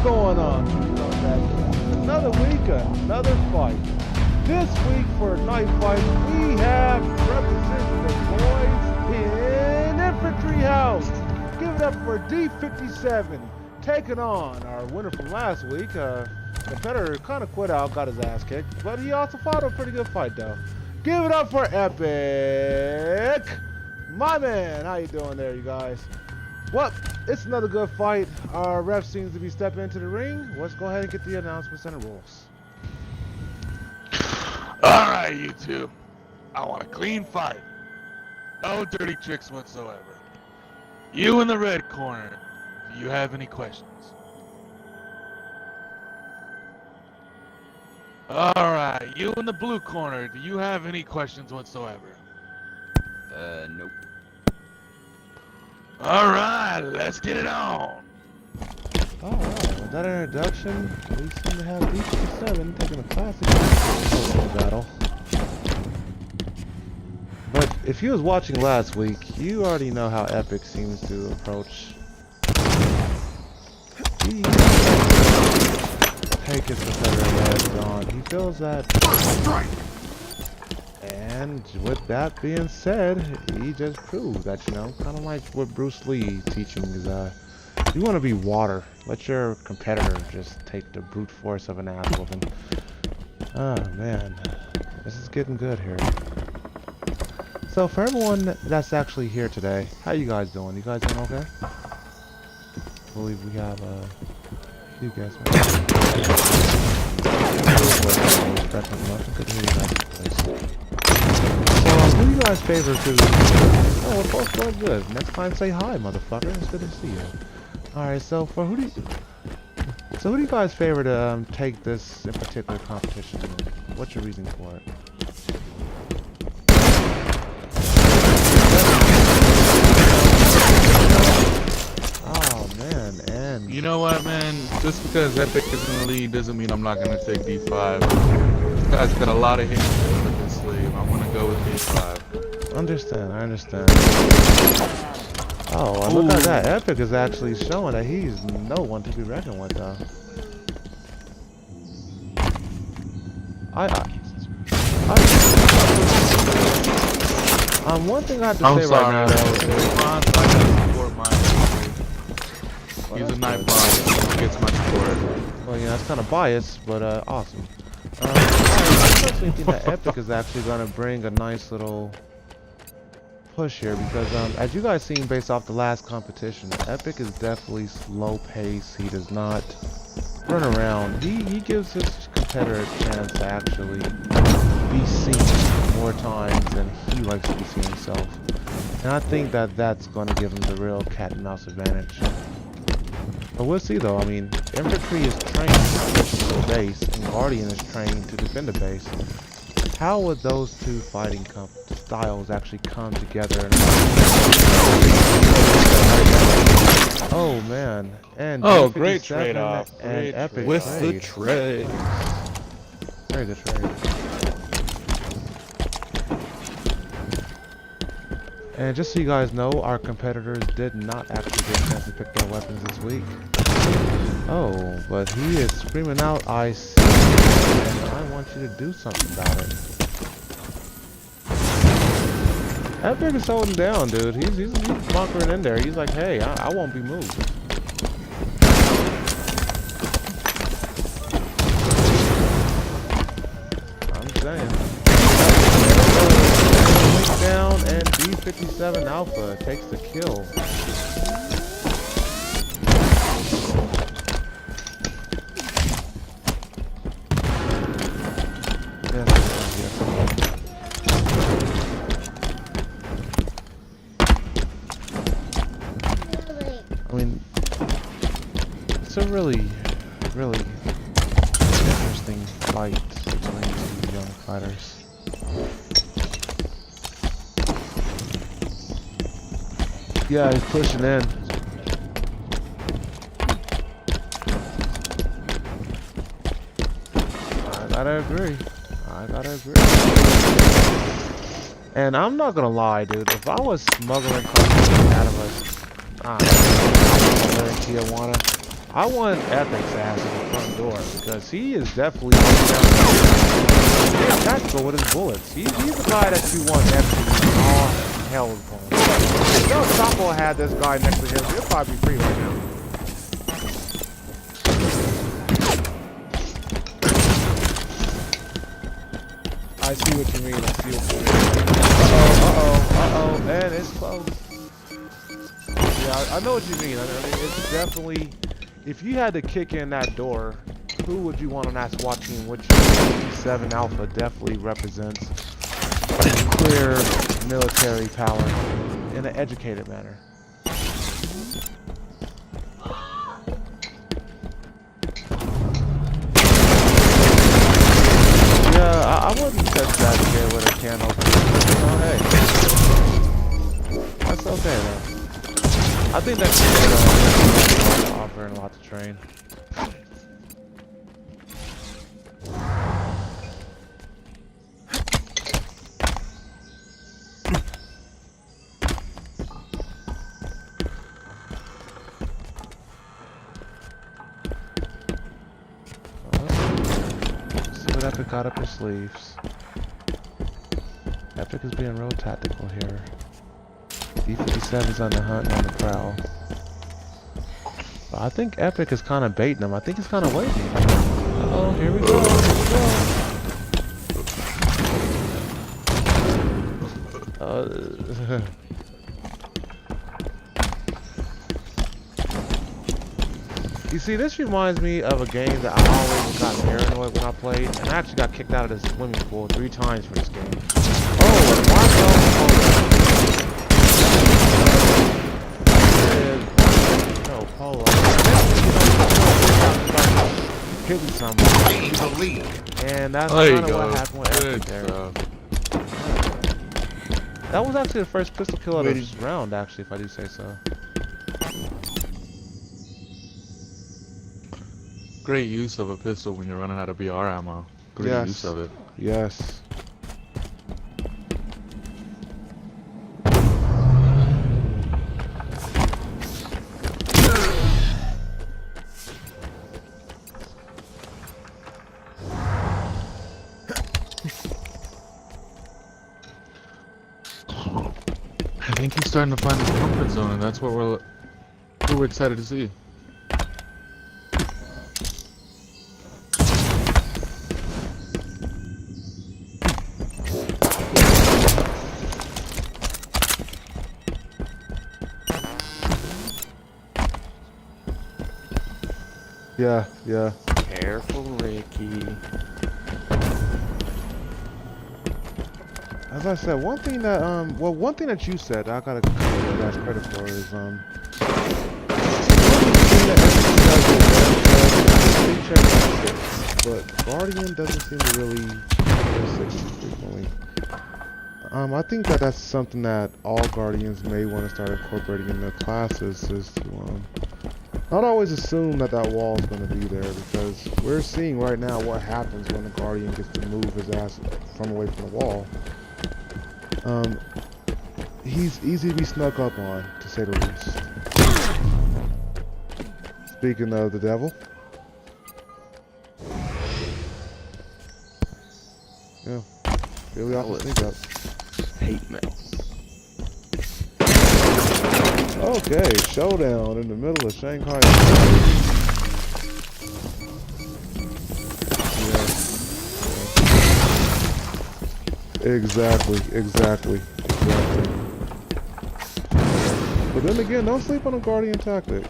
going on? Another week, another fight. This week for Night Fight, we have representing the boys in Infantry House. Give it up for D57, taking on our winner from last week. Competitor kind of quit out, got his ass kicked, but he also fought a pretty good fight though. Give it up for Epic, my man. How you doing there, you guys? Well, it's another good fight. Our ref seems to be stepping into the ring. Let's go ahead and get the announcements and the rules. Alright, you two. I want a clean fight. No dirty tricks whatsoever. You in the red corner, do you have any questions? Alright, you in the blue corner, do you have any questions whatsoever? Nope. Alright, let's get it on. Alright, with that introduction, we seem to have D57 taking a classic battle. But if you was watching last week, you already know how Epic seems to approach. He take his competitor head on. He feels that. And with that being said, he just proved that, you know, kind of like what Bruce Lee teaching is, you want to be water. Let your competitor just take the brute force of an ass whooping. Oh man, this is getting good here. So for everyone that's actually here today, how you guys doing? You guys doing okay? I believe we have a few guests. Good to hear you guys. So, who do you guys favor to? Oh, we're both doing good. Next time, say hi, motherfucker. It's good to see you. All right. So, who do you guys favor to take this in particular competition? What's your reason for it? Oh man, and You know what, man? Just because Epic is in the lead doesn't mean I'm not gonna take D5. This guy's got a lot of hits in his sleeve. I'm gonna go with D5. I understand. Oh, well, look at that. Epic is actually showing that he's no one to be reckoned with, though. One thing I have to say right now, though. He's a night bond. He gets my support. Well, yeah, that's kind of biased, but awesome. I personally think that Epic is actually going to bring a nice little push here because, as you guys seen based off the last competition, Epic is definitely slow pace. He does not run around. He gives his competitor a chance to actually be seen more times than he likes to be seen himself. And I think that that's going to give him the real cat and mouse advantage. But we'll see though. I mean, Infantry is trained to push to the base, and Guardian is trained to defend the base. How would those two fighting styles actually come together? Oh man! And great trade-off! And Epic with the trade. Very good trade. And just so you guys know, our competitors did not actually get a chance to pick their weapons this week. Oh, but he is screaming out, "I see," and I want you to do something about it. Epic is holding down, dude. He's bunkering in there. He's like, hey, I won't be moved. I'm saying. Down, and B57 Alpha takes the kill. I mean, it's a really interesting fight between two young fighters. Yeah, he's pushing in. I gotta agree. And I'm not gonna lie, dude. If I was smuggling competition out of us, in Tijuana, I want Epic's ass in the front door because he is definitely he's tactical with his bullets. He's the guy that you want Epic all hell upon. If no Sambo had this guy next to him, he'll probably be free right now. I see what you mean. I see what you mean. Uh-oh, and it's close. Yeah, I know what you mean. I mean, it's definitely, if you had to kick in that door, who would you want on that SWAT team? Which 7 Alpha definitely represents clear military power in an educated manner. Yeah, I wouldn't touch that here with a can opener. You know, hey, that's okay though. I think that's a lot to offer and a lot to train. See what Epic got up his sleeves. Epic is being real tactical here. D57's on the hunt and on the prowl. But I think Epic is kind of baiting him. I think he's kind of waiting. Uh-oh, here we go. Here we go. You see, this reminds me of a game that I always got paranoid when I played, and I actually got kicked out of the swimming pool 3 times for this game. Oh, and no, Polo. Hitting somebody. And that's kind of what happened with Epic there. That was actually the first pistol kill of this round, actually, if I do say so. Great use of a pistol when you're running out of BR ammo. Great use of it. Yes. I think he's starting to find his comfort zone, and that's what we're excited to see. Yeah, yeah. Careful, Ricky. As I said, one thing that one thing that you said that I gotta give you guys credit for is but Guardian doesn't seem to really go 60 frequently. I think that that's something that all Guardians may want to start incorporating in their classes, is to not always assume that that wall is going to be there, because we're seeing right now what happens when the Guardian gets to move his ass from away from the wall. He's easy to be snuck up on, to say the least. Speaking of the devil. Yeah, really off the sneak up. Hate mail. Okay, showdown in the middle of Shanghai. Yeah. Exactly. But then again, don't sleep on a Guardian tactic.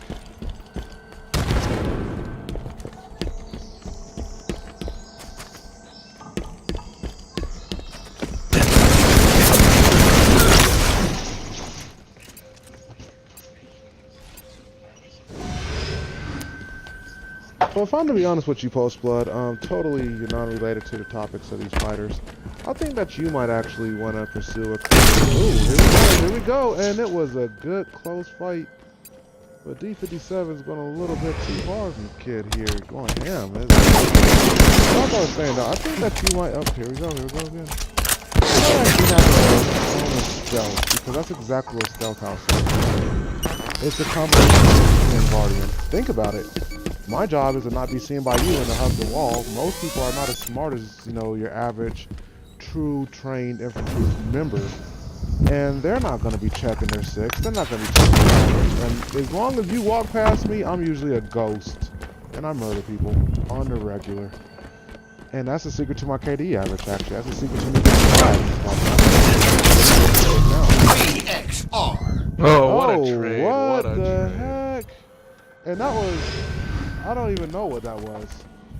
Well, if I'm to be honest with you, Postblood, totally non-related to the topics of these fighters, I think that you might actually want to pursue a... Ooh, here we go, and it was a good close fight. But D57 is going a little bit too hard on the kid here, going ham. Like I was saying, though, I think that you might... Oh, here we go again. I actually have a stealth, because that's exactly what Stealth House is. It's a combination between Guardian. Think about it. My job is to not be seen by you and to hug the wall. Most people are not as smart as, you know, your average true trained infantry member. And they're not going to be checking their six. They're not going to be checking their average. And as long as you walk past me, I'm usually a ghost. And I murder people on the regular. And that's the secret to my KD average, actually. That's the secret to me getting XR. Oh, what a trade. What What a the trade. heck? And that was, I don't even know what that was.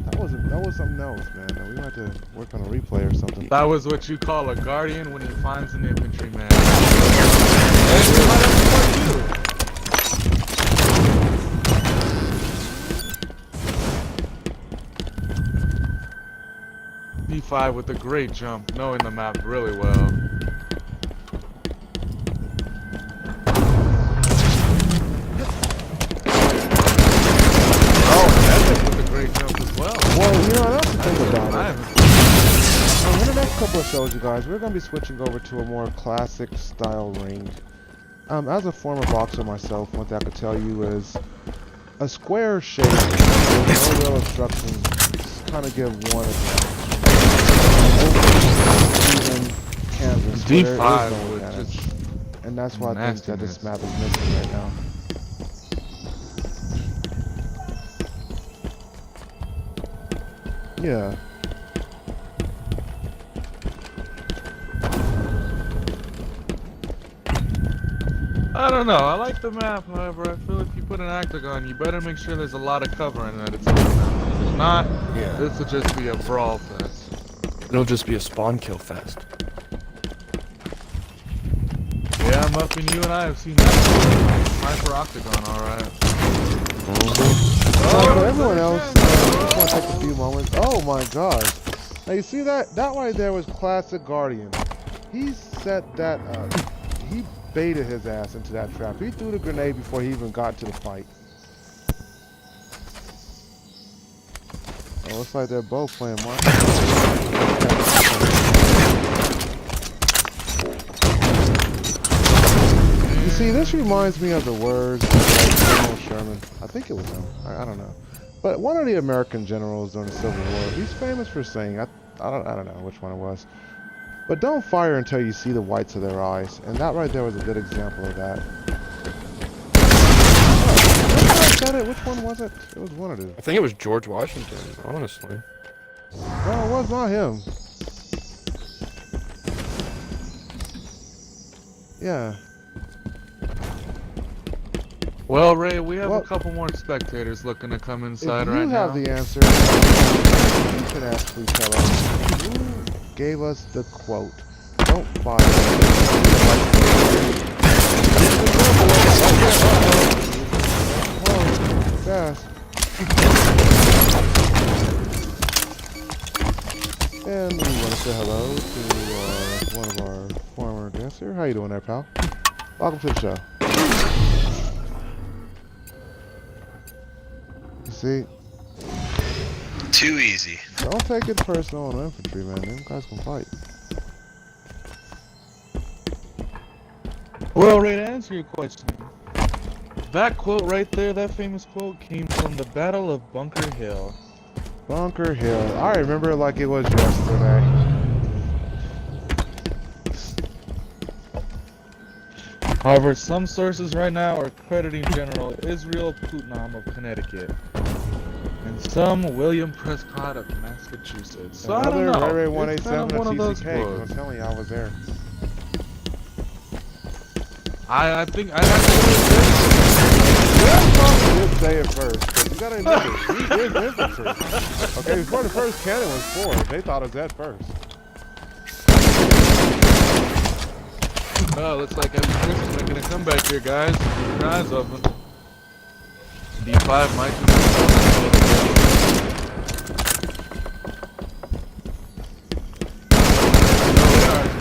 That was something else, man. We might have to work on a replay or something. That was what you call a guardian when he finds an infantryman. D5 with a great jump, knowing the map really well. Well, you know, that's the thing about it. In the next couple of shows, you guys, we're going to be switching over to a more classic style ring. As a former boxer myself, one thing I could tell you is a square shape with no real instructions kind of give one even canvas. D5 would just and that's why I think that this map is missing right now. Yeah. I don't know. I like the map, however. I feel if you put an octagon, you better make sure there's a lot of cover in it. If not, this will just be a brawl fest. It'll just be a spawn kill fest. Yeah, Muffin, you and I have seen that. Sniper octagon, alright. For everyone else, I just want to take a few moments. Oh my gosh. Now you see that? That right there was classic Guardian. He set that up. He baited his ass into that trap. He threw the grenade before he even got to the fight. Oh, looks like they're both playing Mark. You see, this reminds me of the words of General Sherman. I think it was him. I don't know. But one of the American generals during the Civil War, he's famous for saying, I don't know which one it was, but don't fire until you see the whites of their eyes. And that right there was a good example of that. Oh, said it. Which one was it? It was one of them. I think it was George Washington, honestly. No, it was not him. Yeah. Well, Ray, we have a couple more spectators looking to come inside right now. If you have the answer, you can actually tell us who gave us the quote. Don't fire. Whoa, fast. And we want to say hello to one of our former guests here. How you doing there, pal? Welcome to the show. You see? Too easy. Don't take it personal on infantry, man. Them guys can fight. Well, Ray, to answer your question, that quote right there, that famous quote, came from the Battle of Bunker Hill. Bunker Hill. I remember it like it was yesterday. However, some sources right now are crediting General Israel Putnam of Connecticut, and some William Prescott of Massachusetts. So I don't know. Ray It's kind 187 of one of those TCK. quotes. I'm telling you, I was there. I think I have to You did say it first, but you gotta remember, he is infantry. Okay, before the first cannon was forward, they thought it was that first. Oh, looks like Chris is making a comeback here, guys. Keep your eyes open. D5 might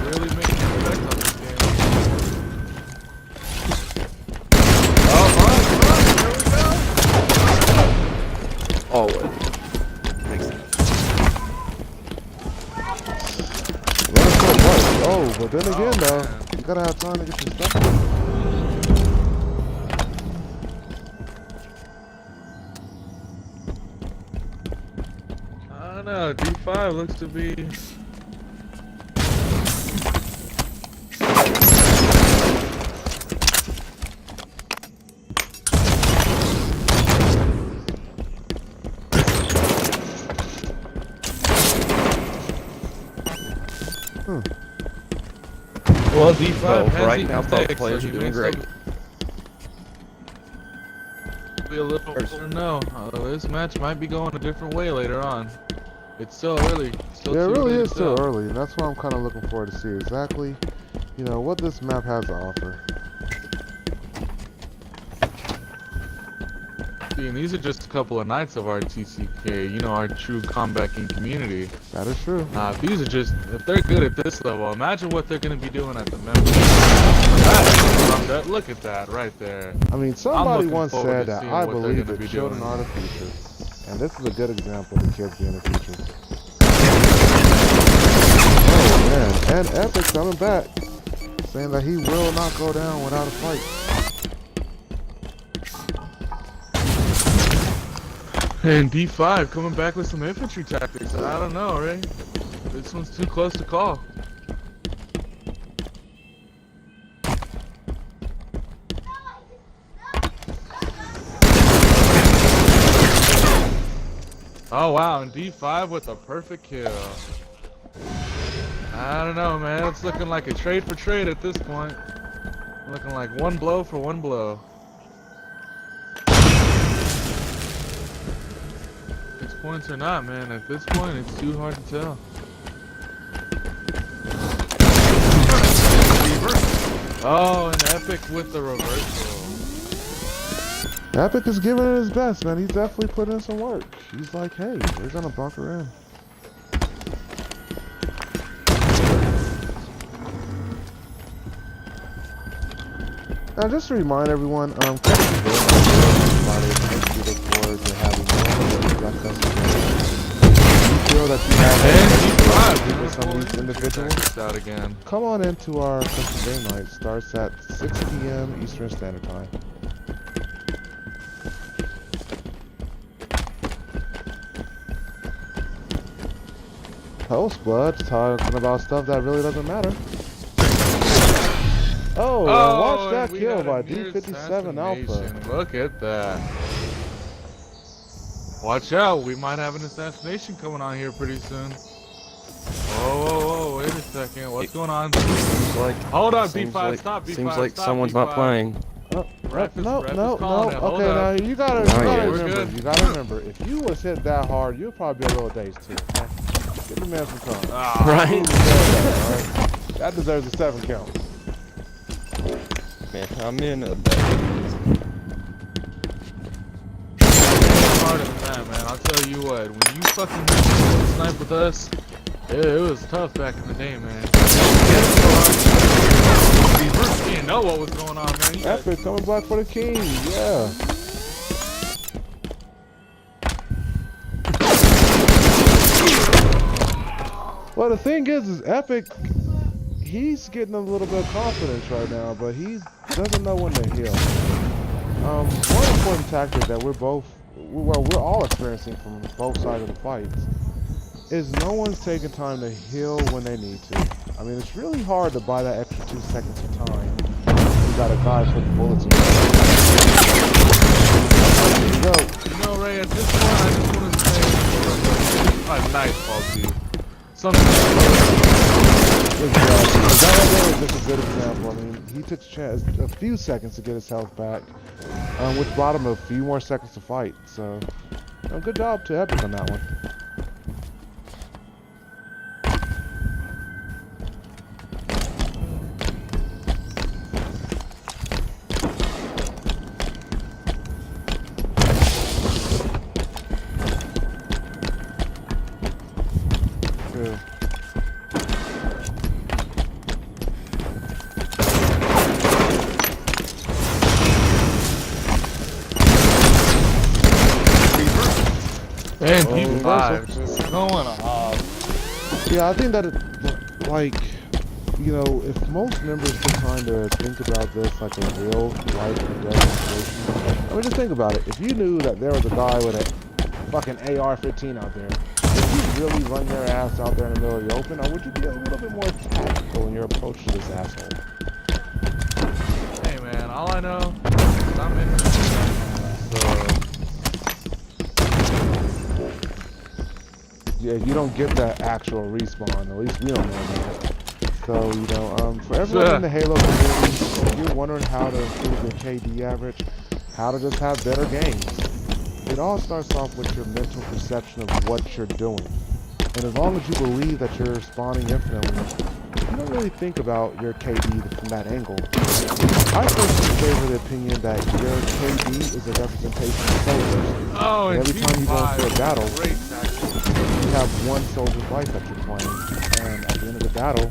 really making a comeback on this game. Always. Oh, but then again, though, you gotta have time to get your stuff. know. D5 looks to be. Well, D5 Well, has right the now, both mistakes, players so are he doing may great. still be a little no. This match might be going a different way later on. It's still early. Still Yeah, it too really early is to still tell. early, and that's why I'm kind of looking forward to see exactly, you know, what this map has to offer. See, and these are just a couple of nights of our TCK, you know, our true comebacking community. That is true. If they're good at this level, imagine what they're going to be doing at the members. Look at that right there. I mean, somebody looking once forward said to that seeing I what they're believe gonna that be children doing. are the future. And this is a good example of the kids being the future. Oh man, and Epic coming back, saying that he will not go down without a fight. And D5 coming back with some infantry tactics. I don't know, right? This one's too close to call. Oh wow, and D5 with a perfect kill. I don't know, man. It's looking like a trade for trade at this point. Looking like one blow for one blow. 6 points or not, man. At this point, it's too hard to tell. Oh, and Epic with the reversal. Epic is giving it his best, man. He's definitely putting in some work. He's like, hey, we're gonna bunker in. Now, just to remind everyone, credit to everybody. Makes you look forward to having more like custom games. You feel that you have with some of these individuals? Out again. Come on into our custom game night. Starts at 6 p.m. Eastern Standard Time. Host Blood talking about stuff that really doesn't matter. Oh, and watch that we kill had a by near D57 Alpha. assassination. Look at that. Watch out, we might have an assassination coming on here pretty soon. Oh, wait a second. What's going on? Seems like, Hold up, seems B5, like, stop, B5. Seems like stop, someone's B5. not playing. Ref is No. calling it. Hold Okay, up. now you gotta yeah. We're remember. good. You gotta remember. If you was hit that hard, you'll probably be a little dazed too. Okay? Give the man some time. Ah, Right? That deserves a 7 count. Man, I'm in a harder than that, man. I'll tell you what. When you fucking snipe with us, it was tough back in the day, man. You didn't know what was going on, man. You got- Epic coming back for the king. Yeah. Well, the thing is Epic, he's getting a little bit of confidence right now, but he doesn't know when to heal. One important tactic that we're all experiencing from both sides of the fights is no one's taking time to heal when they need to. I mean, it's really hard to buy that extra 2 seconds of time. You got a guy putting bullets in you. You know, Ray, at this point, I just want to say a nice ball to you. Something Exactly. That right there is just a good example. I mean, he took a few seconds to get his health back, which bought him a few more seconds to fight. So, good job to Epic on that one. Yeah. and Oh, D5 reversal. just going off. Yeah, I think that, if most members could kind of think about this like a real life and death situation. I mean, just think about it. If you knew that there was a guy with a fucking AR-15 out there, would you really run your ass out there in the middle of the open, or would you be a little bit more tactical in your approach to this asshole? Hey man, all I know is I'm in the Yeah, you don't get that actual respawn. At least we don't know that. So, you know, for everyone in the Halo community, if you're wondering how to improve your KD average, how to just have better games, it all starts off with your mental perception of what you're doing. And as long as you believe that you're spawning infinitely, you don't really think about your KD from that angle. I personally favor the opinion that your KD is a representation of soldiers. Oh, And every time you go into a battle, great tactic. you have one soldier's life that you're playing. And at the end of the battle,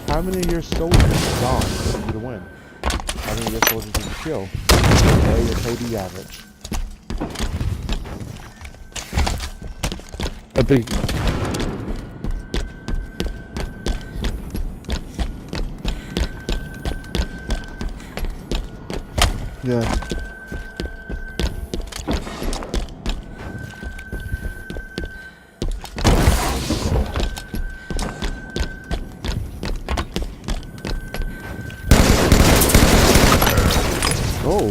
how many of your soldiers are gone for you to win? How many of your soldiers did you kill? Okay, your KD average. I think. Yeah. Oh.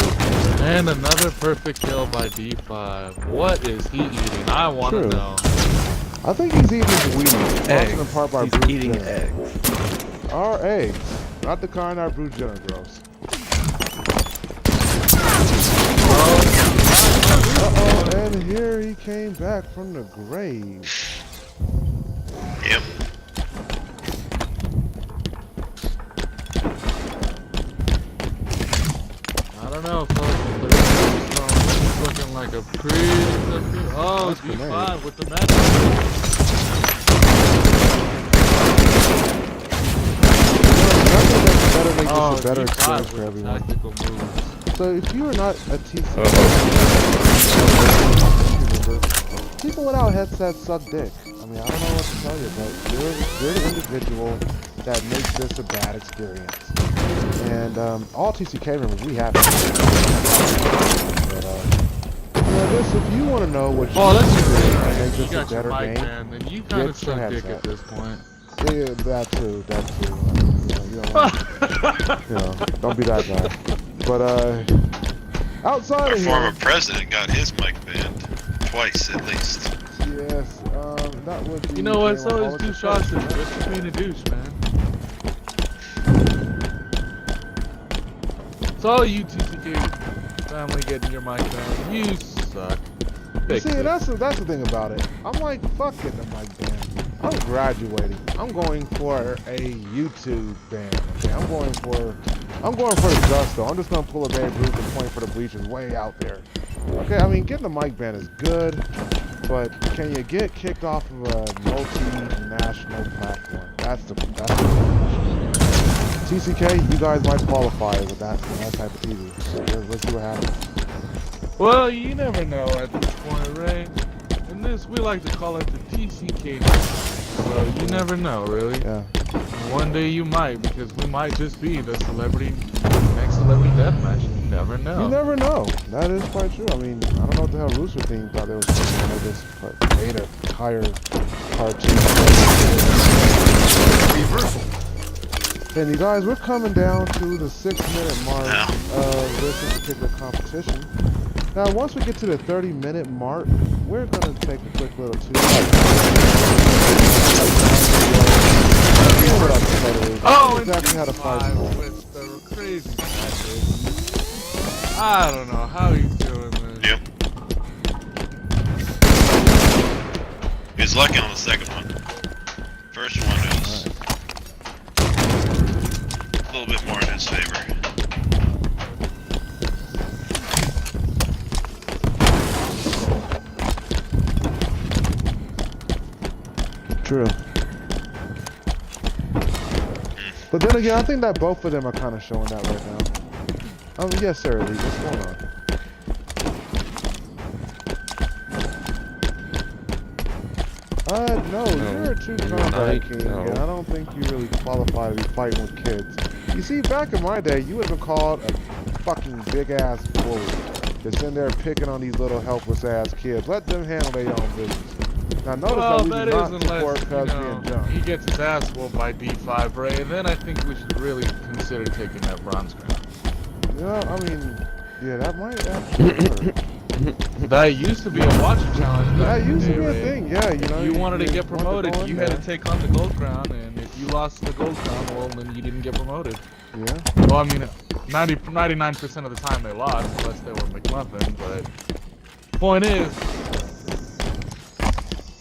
And another perfect kill by D5. What is he eating? I want to True. know. I think he's eating his weed. Eggs. In part by He's Bruce eating Jenner. eggs. Our eggs. Not the kind our Bruce Jenner grows. Uh-oh, and here he came back from the grave. Yep. I don't know, folks. It's looking like a pretty. Oh, That's D5 grenade. with the magic. Nothing that's better than Oh, just a better D5 experience for with everyone. tactical moves. So if you are not a TCK member, people without headsets suck dick. I mean, I don't know what to tell you, but you're the individual that makes this a bad experience. And all TCK members, we have it. But, you know, this, if you want to know what Oh, that's you your do thing, to man. make You this a got your better mic, game, man, and you kind of get your suck dick headset. at this point. yeah, that too. You don't want, you know, don't be that guy. But outside Our of former here, president got his mic banned. Twice, at least. yes, that would be. You know what? Jalen So is Wallace's douche Austin. first. Just for being a douche, man. It's all you TCK family getting your mic banned. You suck. You Fix see, it. that's the thing about it. I'm like, fuck it, the mic ban. I'm graduating. I'm going for a YouTube ban. Okay, I'm going for the gusto. I'm just gonna pull a Babe Ruth and point for the bleachers way out there. Okay, I mean, getting the mic ban is good, but can you get kicked off of a multinational platform? That's the TCK, you guys might qualify with that type of TV. So let's see what happens. Well, you never know at this point, Ray. In this, we like to call it the TCK Night Fight. So you never know, really. Yeah. One day you might, because we might just be the next celebrity deathmatch. You never know. You never know. That is quite true. I mean, I don't know what the hell Rooster team thought they was doing when they just made a higher cartoon. Reversal. And you guys, we're coming down to the 6-minute mark Yeah. of this particular competition. Now, once we get to the 30-minute mark, we're going to take a quick little tour. Oh, exactly how to fight and them. with the crazy tactics. I don't know how he's doing this. Yep. He was lucky on the second one. First one was a little bit more in his favor. True. But then again, I think that both of them are kind of showing that right now. Yes, sir, Lee. What's going on? No, you're a true combat king, no. and I don't think you really qualify to be fighting with kids. You see, back in my day, you would have been called a fucking big-ass bully. Just in there picking on these little helpless-ass kids. Let them handle their own business. Now notice Well, that we that do is not unless, support Cubs being jumped. he gets his ass whooped by D5, Ray, and then I think we should really consider taking that bronze crown. Yeah, I mean, yeah, that might actually work. That used to be a watcher challenge back That in the used to day, be a Ray. thing, yeah. You know, If you wanted to get wanted to promoted, go in you had there. to take on the gold crown, and if you lost the gold crown, well, then you didn't get promoted. Yeah. Well, I mean, 99% of the time they lost, unless they were McMuffin, but point is,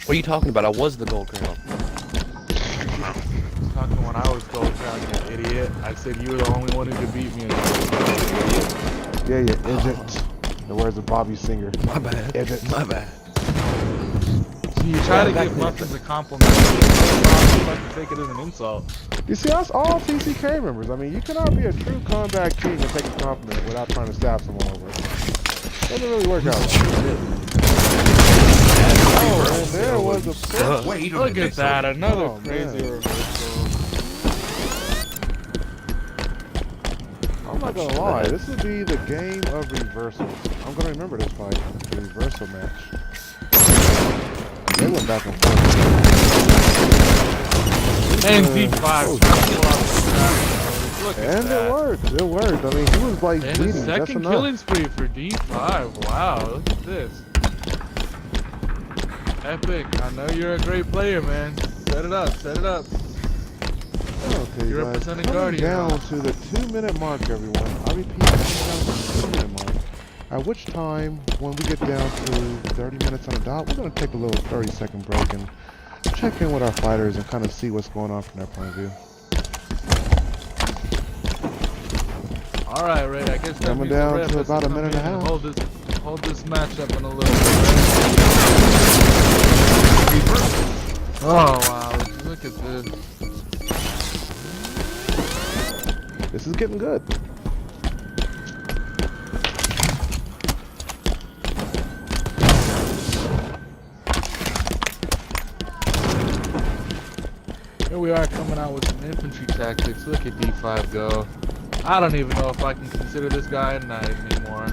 What are you talking about? I was the gold crown. talking when I was gold crown, you idiot. I said you were the only one who could beat me in gold crown, you idiot. Yeah, you idiot. The words of Bobby Singer. My bad. Idiot. My bad. So you try to give muffins a compliment, you like to take it as an insult. You see, us all TCK members. I mean, you cannot be a true comeback king and take a compliment without trying to stab someone over it. Doesn't really work out. Oh, and there was a pick. Wait a Look minute. at that, another Oh, crazy man. reversal. I'm not gonna lie, this would be the game of reversals. I'm gonna remember this fight, the reversal match. They went back and forth. And D5. Look at And that. it worked. It worked. I mean, he was like And a bleeding just second enough. killing spree for D5. Wow, look at this. Epic, I know you're a great player, man. Set it up, set it up. Okay, You're guys, representing coming Guardian. down to the 2-minute mark, everyone. I repeat, coming down to the 2-minute mark. At which time, when we get down to 30 minutes on the dot, we're going to take a little 30-second break and check in with our fighters and kind of see what's going on from their point of view. All right, Ray. I guess that Coming means the down ref to has about a come minute in and a half. Hold this match up in a little bit. Oh wow! Look at this. This is getting good. Here we are coming out with some infantry tactics. Look at D5 go. I don't even know if I can consider this guy a knight anymore.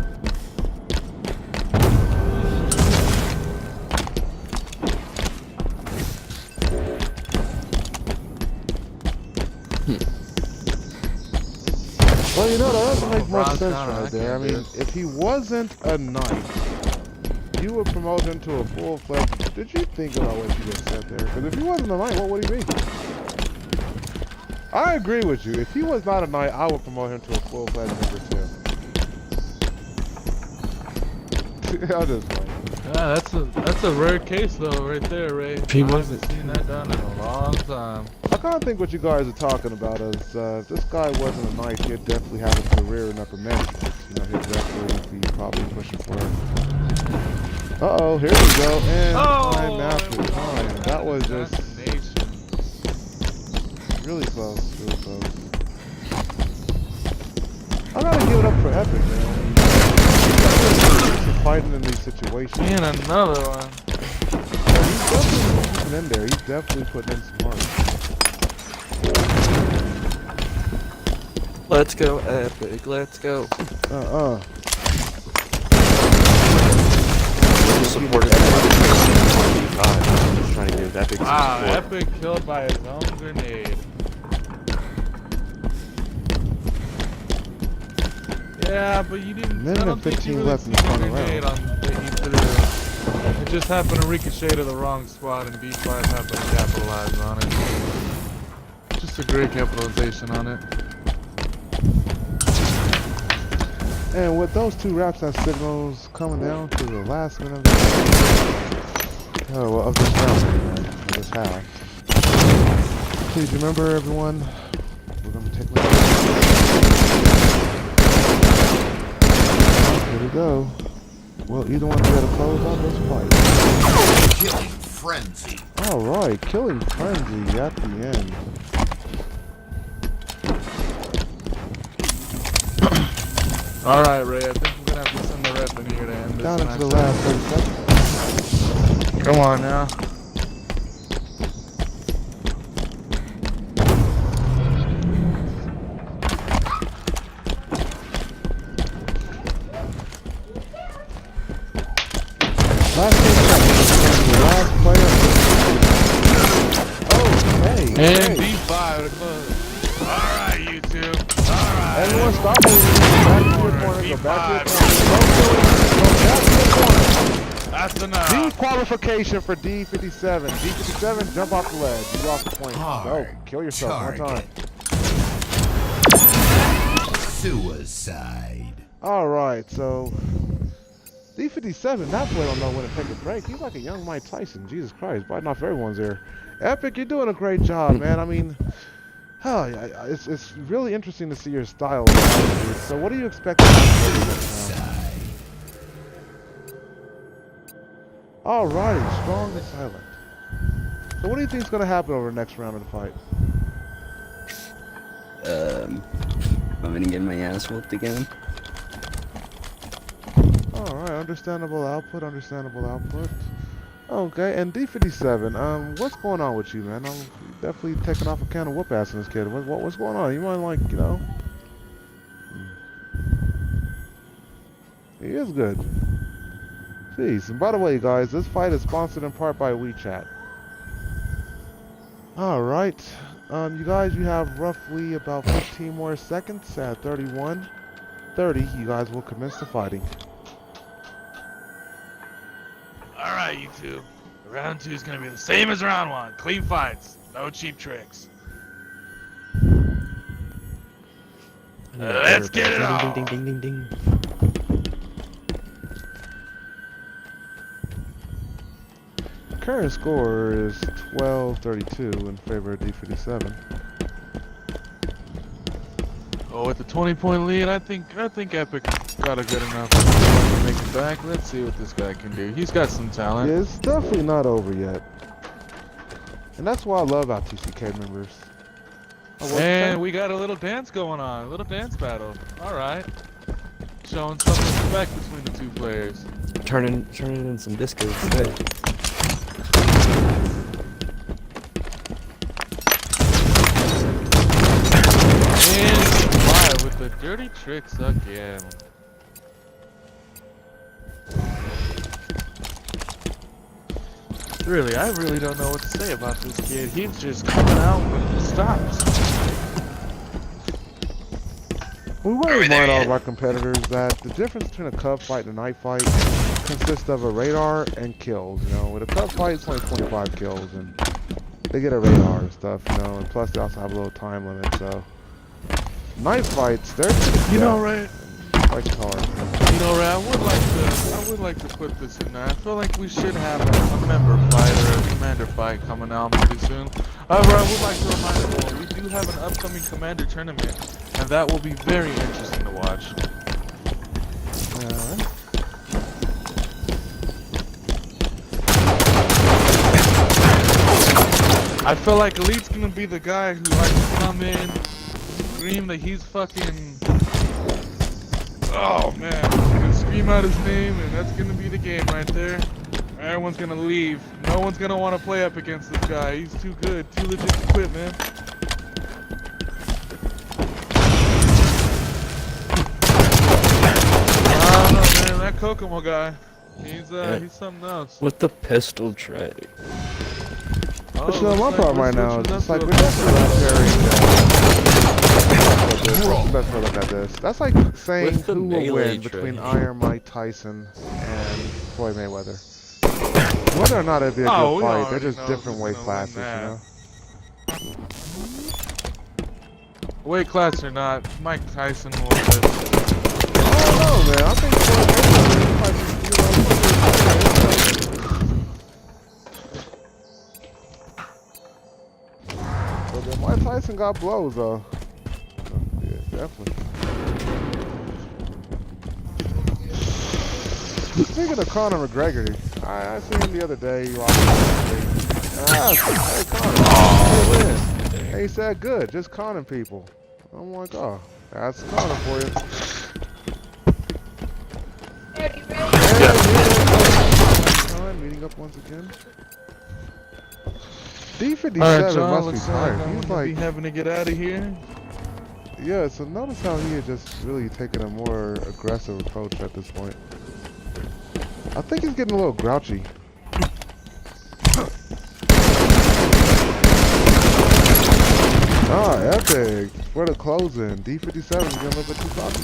Well, you know, that doesn't make much Bronze sense counter, I right there. I can't mean, do if he wasn't a knight, you would promote him to a full-fledged... Did you think about what you just said there? Because if he wasn't a knight, what would he be? I agree with you. If he was not a knight, I would promote him to a full-fledged member too. I'll just play. Yeah, that's a rare case though, right there, Ray. If he I wasn't- haven't seen that done in a long time. I kind of think what you guys are talking about is if this guy wasn't a knight, he'd definitely have a career in upper management. You know, he'd definitely be probably pushing for it. Uh-oh, here we go. And time after time. That was just Assassination. really close, really close. I gotta give it up for Epic, man. He's fighting in these situations. And another one. He's definitely putting in there. He's definitely putting in some heart. Let's go, Epic. Let's go. Supported I'm just trying to give Epic some Wow, support. Epic killed by his own grenade. Yeah, but you didn't. Minute I and don't think 15 you really left in see the the final grenade round. on that he threw. It just happened to ricochet to the wrong spot, and B5 happened to capitalize on it. Just a great capitalization on it. And with those two wraps and signals coming down to the last minute of this round, anyway, of this half. Please remember, everyone, we're going to take a look. Here we go. Will either one be able to close out this fight? Killing frenzy. Alright, killing frenzy at the end. Alright, Ray, I think we're gonna have to send the ref in here to end this Down into match. the last 30 seconds. Come on now. Last 30 seconds. The last player And D5 to close. Alright, you two. Alright. Everyone stop moving. Back to your corner. Go back to your corner. That's enough. Disqualification for D57. D57, jump off the ledge. You lost the point. Go. Kill yourself one time. Suicide. Alright, so D57, that boy don't know when to take a break. He's like a young Mike Tyson. Jesus Christ, biting off everyone's ear. Epic, you're doing a great job, man. I mean, it's really interesting to see your style. So what do you expect? Alrighty, strong and silent. So what do you think is going to happen over the next round of the fight? I'm gonna get my ass whooped again. Alright, understandable output. Okay, and D57, what's going on with you, man? I'm definitely taking off a can of whoop ass in this kid. What's going on? You mind, like, you know? He is good. Jeez, and by the way, guys, this fight is sponsored in part by WeChat. Alright, you guys, you have roughly about 15 more seconds at 31:30. You guys will commence the fighting. Alright, you two. Round 2 is gonna be the same as round 1. Clean fights. No cheap tricks. Let's get it on! Ding, ding, ding, ding, ding. Current score is 12-32 in favor of D57. Oh, with the 20-point lead, I think Epic got a good enough to make it back. Let's see what this guy can do. He's got some talent. Yeah, it's definitely not over yet. And that's why I love our TCK members. And we got a little dance going on. A little dance battle. Alright. Showing some respect between the two players. Turning in some disco today. And with the dirty tricks again. Really, I really don't know what to say about this kid. He's just coming out when he stops. We want to remind all of our competitors that the difference between a cup fight and a night fight consists of a radar and kills. You know, with a cup fight, it's only 25 kills, and they get a radar and stuff. You know, and plus they also have a little time limit. So night fights, they're You know, Ray. like hard. You know, Ray, I would like to put this in there. I feel like we should have a member fight or a commander fight coming out pretty soon. However, I would like to remind everyone we do have an upcoming commander tournament, and that will be very interesting to watch. I feel like Elite's gonna be the guy who likes to come in, scream that he's fucking. Oh man, he's gonna scream out his name, and that's gonna be the game right there. Everyone's gonna leave. No one's gonna want to play up against this guy. He's too good, too legit to quit, man. I don't know, man. That Kokomo guy, he's something else. With the pistol tray. But you know, my problem right now is it's like we're definitely not very best way to look at this. That's like saying who will win between Iron Mike Tyson and Floyd Mayweather. Whether or not it'd be a good fight, they're just different weight classes, you know? Weight class or not, Mike Tyson will win. I don't know, man. I think Floyd Mayweather, but then Mike Tyson got blows, though. Yeah, definitely. Speaking of Conor McGregor, I seen him the other day. Hey, Conor. Hey, he said good, just conning people. I'm like, oh, that's Conor for you. Meeting up once again. D57 Alright, John, must be tired. He's like having to get out of here. Yeah, so notice how he is just really taking a more aggressive approach at this point. I think he's getting a little grouchy. Epic for the closing. D57 is getting a little bit too cocky.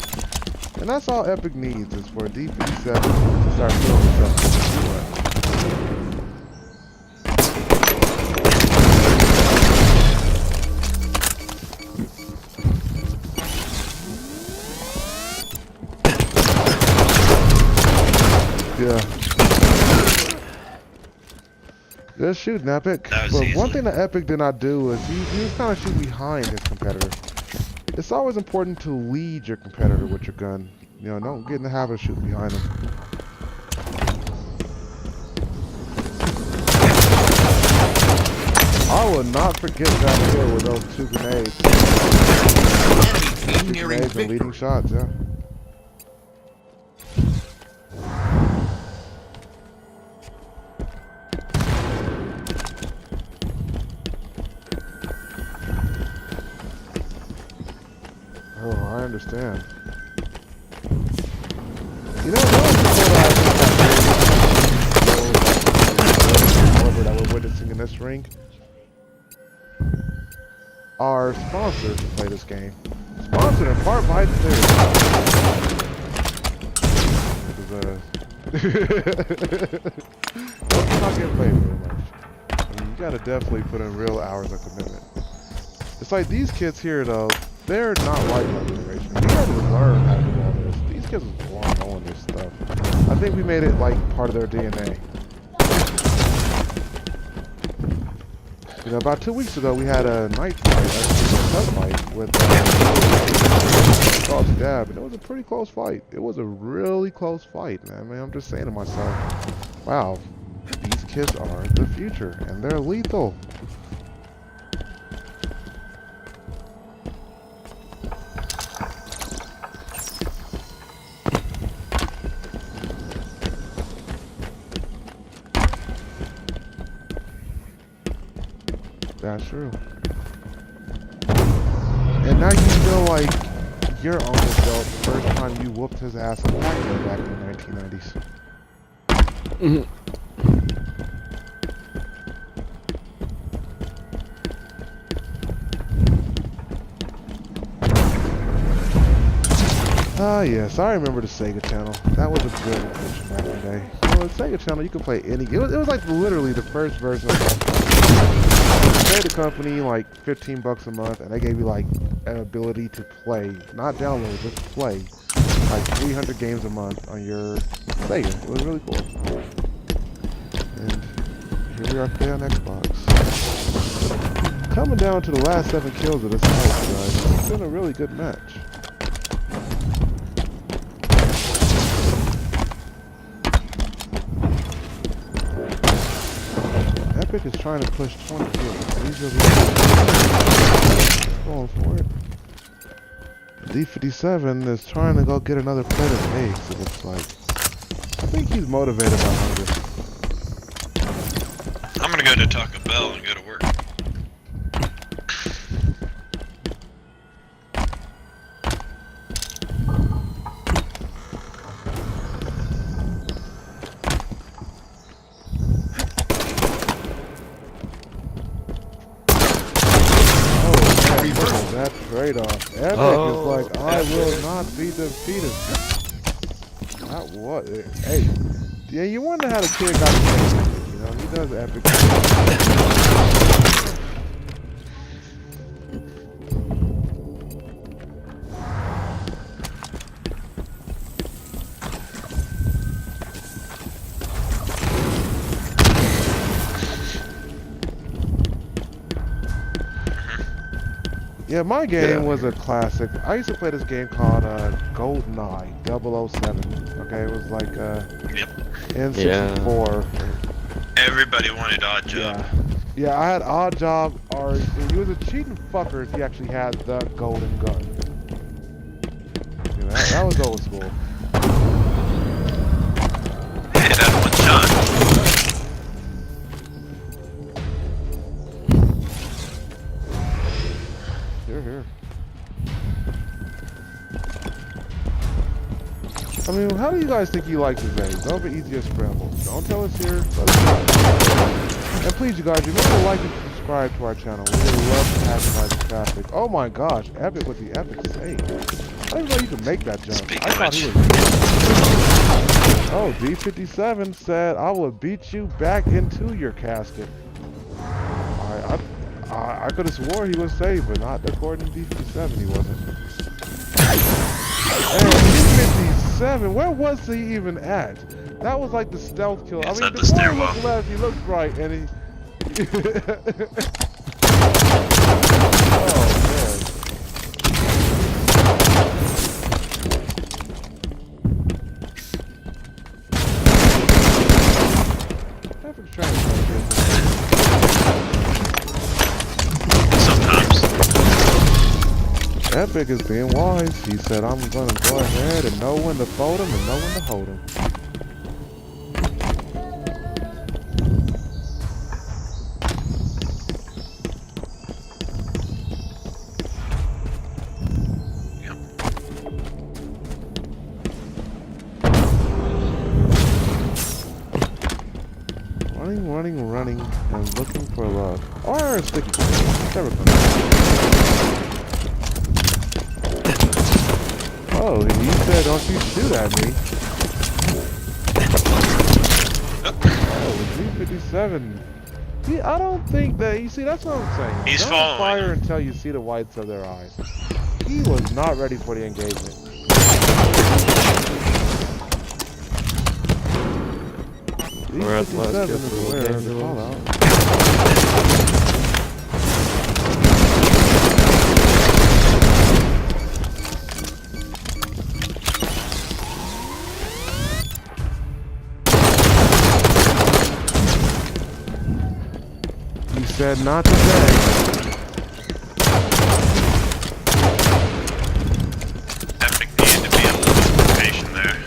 And that's all Epic needs is for D57 to start feeling himself. Yeah. Good shooting, Epic. That was But easy. one thing that Epic did not do is he was kind of shooting behind his competitor. It's always important to lead your competitor with your gun. You know, don't get in the habit of shooting behind them. I will not forget that kill with those 2 grenades. Enemy team 2 nearing grenades and victory. leading shots, yeah. Oh, I understand. You know, however, that we're witnessing in this ring are sponsors to play this game. Sponsored in part by Let's not get paid very much. I mean, you gotta definitely put in real hours of commitment. It's like these kids here, though, they're not like my generation. We had to learn how to do all this. These kids was born knowing this stuff. I think we made it like part of their DNA. You know, about 2 weeks ago, we had a night fight, actually a tough fight with Dog Dab, and it was a pretty close fight. It was a really close fight, man. I mean, I'm just saying to myself, wow, these kids are the future, and they're lethal. That's true. And now you feel like you're on the belt the first time you whooped his ass in Pac-Man back in the 1990s. Ah, yes, I remember the Sega Channel. That was a good addition back in the day. You know, the Sega Channel, you could play any game. It was like literally the first version of that. You paid the company like $15 a month, and they gave you like an ability to play, not download, just play, like 300 games a month on your Sega. It was really cool. And here we are today on Xbox. Coming down to the last 7 kills of this match, guys. It's been a really good match. Epic is trying to push 20 kills. He's really going for it. D57 is trying to go get another plate of eggs, it looks like. I think he's motivated by hunger. I'm gonna go to Taco Bell and go to work. That trade-off. Epic is like, I will not be defeated. Not what? Hey, yeah, you wonder how the kid got the name. You know, he does Epic. Yeah, my game was a classic. I used to play this game called GoldenEye 007. Okay, it was like N64. Everybody wanted Odd Job. Yeah, I had Odd Job, or he was a cheating fucker if he actually had the golden gun. You know, that was old school. Hey, that one shot. Here. I mean, how do you guys think you like this game? Velvet, easy or scramble? Don't tell us here. But and please, you guys, remember to like and subscribe. subscribe to our channel. We would love to have you guys in traffic. Oh my gosh, Epic with the epic save. I didn't know you could make that jump. Speaking I of thought he which. was. Oh, D57 said, I will beat you back into your casket. I could have swore he was saved, but not according to D57, he wasn't. And D57, where was he even at? That was like the stealth kill. It's I mean, at the the boy stairwell. looked left, he looked right, and he... Oh, man. Epic trying to Sometimes. Epic is being wise. He said, I'm going to go ahead and know when to fold him and know when to hold him. Running, and looking for love. Or a sticky. Whichever comes. Oh, he said, don't you shoot at me. Oh, G57. I don't think that, you see, that's what I'm saying. He's don't following. fire until you see the whites of their eyes. He was not ready for the engagement. D57 is aware of the call out. He said not today. Epic needed to be a little more patient there.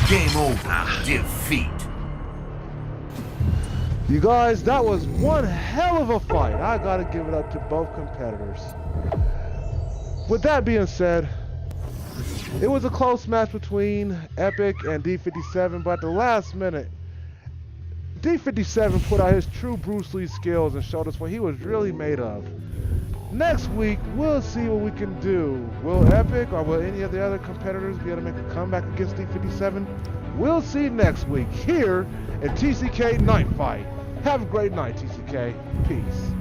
Game over. Defeat. You guys, that was one hell of a fight. I gotta give it up to both competitors. With that being said, it was a close match between Epic and D57, but at the last minute, D57 put out his true Bruce Lee skills and showed us what he was really made of. Next week, we'll see what we can do. Will Epic or will any of the other competitors be able to make a comeback against D57? We'll see next week here at TCK Night Fight. Have a great night, TCK. Peace.